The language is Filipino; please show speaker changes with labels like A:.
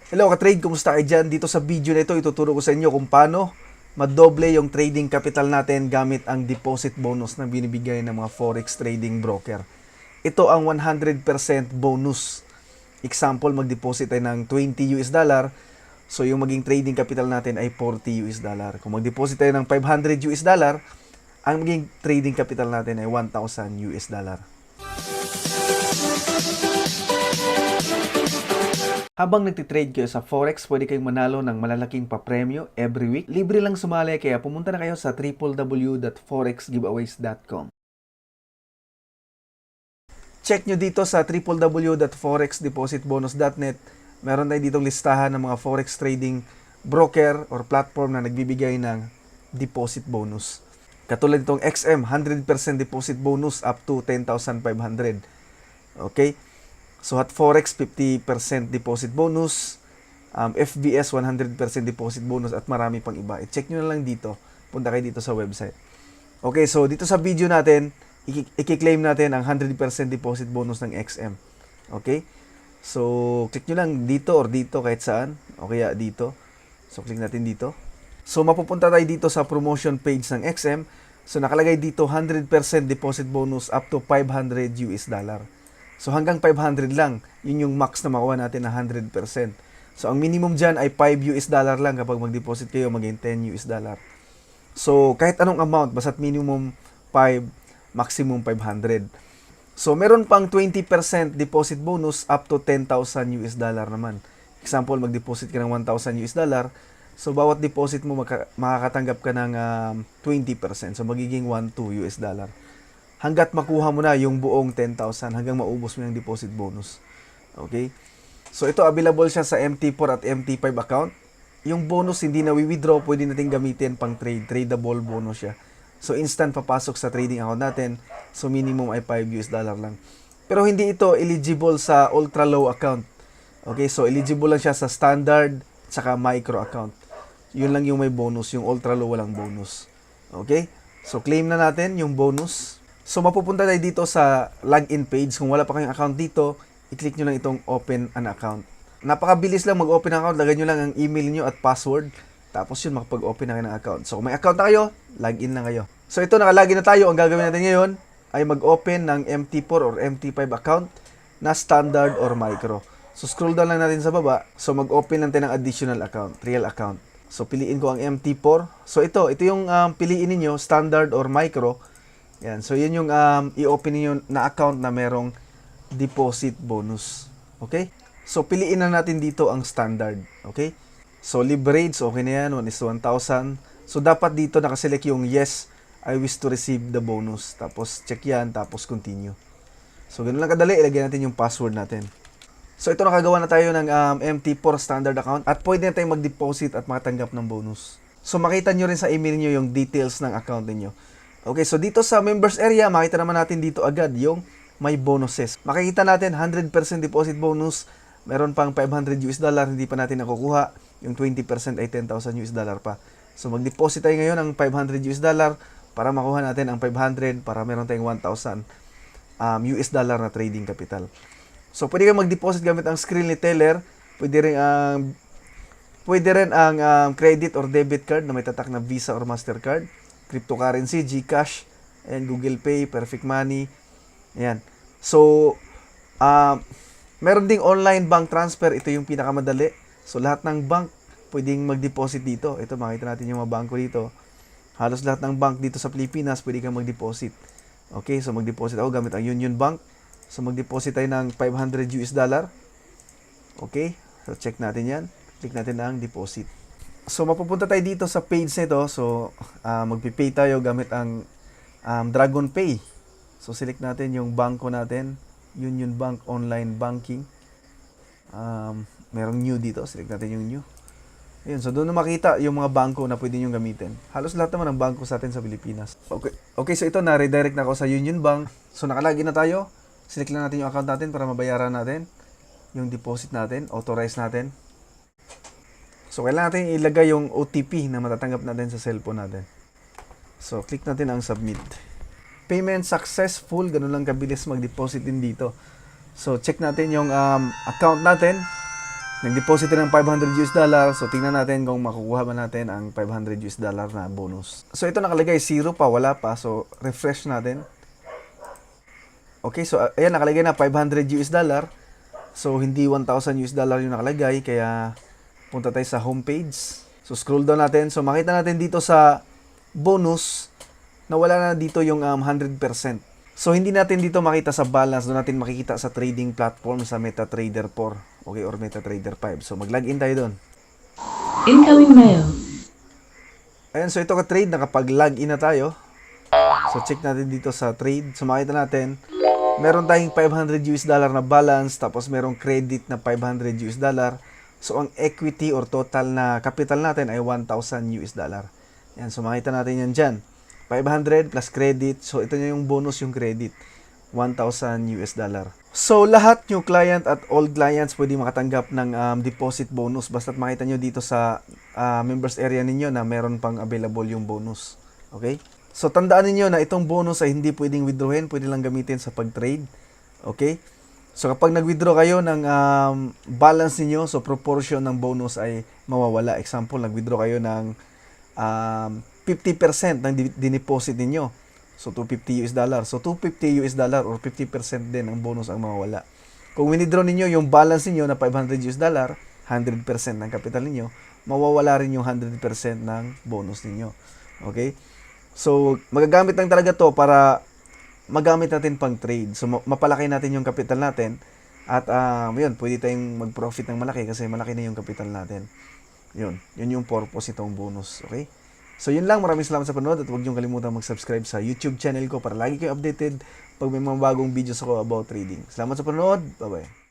A: Hello ka-trade, kumusta kayo dyan? Dito sa video na ito, ituturo ko sa inyo kung paano madoble yung trading capital natin gamit ang deposit bonus na binibigay ng mga forex trading broker. Ito ang 100% bonus. Example, mag-deposit tayo ng 20 US dollar. So yung maging trading capital natin ay 40 US dollar. Kung mag-deposit tayo ng 500 US dollar, ang maging trading capital natin ay 1,000 US dollar. Habang nagtitrade kayo sa Forex, pwede kayong manalo ng malalaking papremyo every week. Libre lang sumali, kaya pumunta na kayo sa www.forexgiveaways.com. Check nyo dito sa www.forexdepositbonus.net. Meron tayo ditong listahan ng mga Forex trading broker or platform na nagbibigay ng deposit bonus. Katulad itong XM, 100% deposit bonus up to 10,500. Okay? So at Forex, 50% deposit bonus, FBS, 100% deposit bonus, at marami pang iba. I-check nyo na lang dito. Punta kayo dito sa website. Okay, so dito sa video natin, i-claim natin ang 100% deposit bonus ng XM. Okay? So, click nyo lang dito or dito kahit saan. O kaya dito. So, click natin dito. So, mapupunta tayo dito sa promotion page ng XM. So, nakalagay dito 100% deposit bonus up to 500 US dollar. So hanggang 500 lang, yun yung max na makuha natin na 100%. So ang minimum dyan ay 5 US dollar lang kapag mag-deposit kayo, maging 10 US dollar. So kahit anong amount, basta't minimum 5, maximum 500. So meron pang 20% deposit bonus up to 10,000 US dollar naman. Example, mag-deposit ka ng 1,000 US dollar. So bawat deposit mo makakatanggap ka ng 20%. So magiging 1,2 US dollar. Hanggat makuha mo na yung buong 10,000 hanggang maubos mo yung deposit bonus. Okay? So ito available siya sa MT4 at MT5 account. Yung bonus hindi na withdraw, pwede natin gamitin pang trade, tradable bonus siya. So instant papasok sa trading account natin. So minimum ay 5 US dollar lang. Pero hindi ito eligible sa ultra low account. Okay, so eligible lang siya sa standard saka micro account. Yun lang yung may bonus, yung ultra low walang bonus. Okay? So claim na natin yung bonus. So, mapupunta tayo dito sa login page. Kung wala pa kayong account dito, i-click nyo lang itong open an account. Napakabilis lang mag-open account. Lagyan nyo lang ang email nyo at password. Tapos yun, makapag-open na kayo ng account. So, kung may account na kayo, login lang kayo. So, ito, nakalagin na tayo. Ang gagawin natin ngayon ay mag-open ng MT4 or MT5 account na standard or micro. So, scroll down lang natin sa baba. So, mag-open natin ng additional account, real account. So, piliin ko ang MT4. So, ito yung piliin niyo standard or micro. Yan. So, yun yung i-open niyo na account na merong deposit bonus. Okay? So, piliin na natin dito ang standard. Okay? So, leverage, okay na yan. 1 is 1,000. So, dapat dito nakaselect yung yes, I wish to receive the bonus. Tapos, check yan. Tapos, continue. So, ganun lang kadali. Ilagay natin yung password natin. So, ito nakagawa na tayo ng MT4 standard account. At pwede na tayong mag-deposit at makatanggap ng bonus. So, makita nyo rin sa email nyo yung details ng account niyo. Okay, so dito sa members area, makita naman natin dito agad yung may bonuses. Makikita natin 100% deposit bonus, meron pang 500 US dollar, hindi pa natin nakukuha. Yung 20% ay 10,000 US dollar pa. So mag-deposit tayo ngayon ng 500 US dollar para makuha natin ang 500 para meron tayong 1,000 US dollar na trading capital. So pwede kang mag-deposit gamit ang screen retailer, pwede rin ang credit or debit card na may tatak na Visa or Mastercard. Cryptocurrency, GCash, and Google Pay, Perfect Money. Ayan. So, meron ding online bank transfer. Ito yung pinakamadali. So, lahat ng bank pwedeng mag-deposit dito. Ito, makita natin yung mga bangko dito. Halos lahat ng bank dito sa Pilipinas, pwede kang mag-deposit. Okay, so mag-deposit ako gamit ang Union Bank. So, mag-deposit tayo ng 500 US dollar. Okay, so check natin yan. Click natin ang deposit. So, mapupunta tayo dito sa page nito. So, magpipay tayo gamit ang Dragon Pay. So, select natin yung bangko natin. Union Bank Online Banking. Merong new dito. Select natin yung new. Ayun, so doon na makita yung mga bangko na pwede nyo gamitin. Halos lahat naman ng bangko sa atin sa Pilipinas. Okay, so ito, na-redirect na ako sa Union Bank. So, nakalagin na tayo. Select lang natin yung account natin para mabayaran natin yung deposit natin. Authorize natin. So, kailangan natin ilagay yung OTP na matatanggap natin sa cellphone natin. So, click natin ang submit. Payment successful. Ganun lang kabilis mag-deposit din dito. So, check natin yung account natin. Nag-deposit ng $500. So, tingnan natin kung makukuha ba natin ang $500 na bonus. So, ito nakalagay, 0 pa, wala pa. So, refresh natin. Okay, so, ayan, nakalagay na $500. So, hindi $1,000 yung nakalagay. Kaya, punta tayo sa homepage. So, scroll down natin. So, makita natin dito sa bonus na wala na dito yung 100%. So, hindi natin dito makita sa balance. Doon natin makikita sa trading platform sa MetaTrader 4. Okay, or MetaTrader 5. So, mag-login tayo doon.
B: Incoming mail.
A: Ayan, so ito ka-trade. Nakapag-login na tayo. So, check natin dito sa trade. So, makita natin, meron tayong $500 na balance. Tapos, merong credit na $500. So, ang equity or total na capital natin ay $1,000. Ayan, so makita natin yan dyan. 500 plus credit. So, ito na yung bonus, yung credit. $1,000. So, lahat new client at old clients pwede makatanggap ng deposit bonus. Basta't makita nyo dito sa members area ninyo na meron pang available yung bonus. Okay? So, tandaan niyo na itong bonus ay hindi pwedeng withdrawin. Pwede lang gamitin sa pag-trade. Okay? So, kapag nag-withdraw kayo ng balance niyo, so proportion ng bonus ay mawawala. Example, nag-withdraw kayo ng 50% ng dineposit ninyo. So, $250. So, $250 or 50% din ang bonus ang mawawala. Kung withdraw ninyo yung balance niyo na $500, 100% ng capital niyo, mawawala rin yung 100% ng bonus niyo. Okay? So, magagamit lang talaga to para magamit natin pang trade. So, mapalaki natin yung capital natin at yun, pwede tayong mag-profit ng malaki kasi malaki na yung capital natin. Yun yung purpose itong bonus. Okay? So, yun lang. Maraming salamat sa panonood at huwag niyong kalimutan mag-subscribe sa YouTube channel ko para lagi kayo updated pag may mga bagong videos ako about trading. Salamat sa panonood. Bye-bye.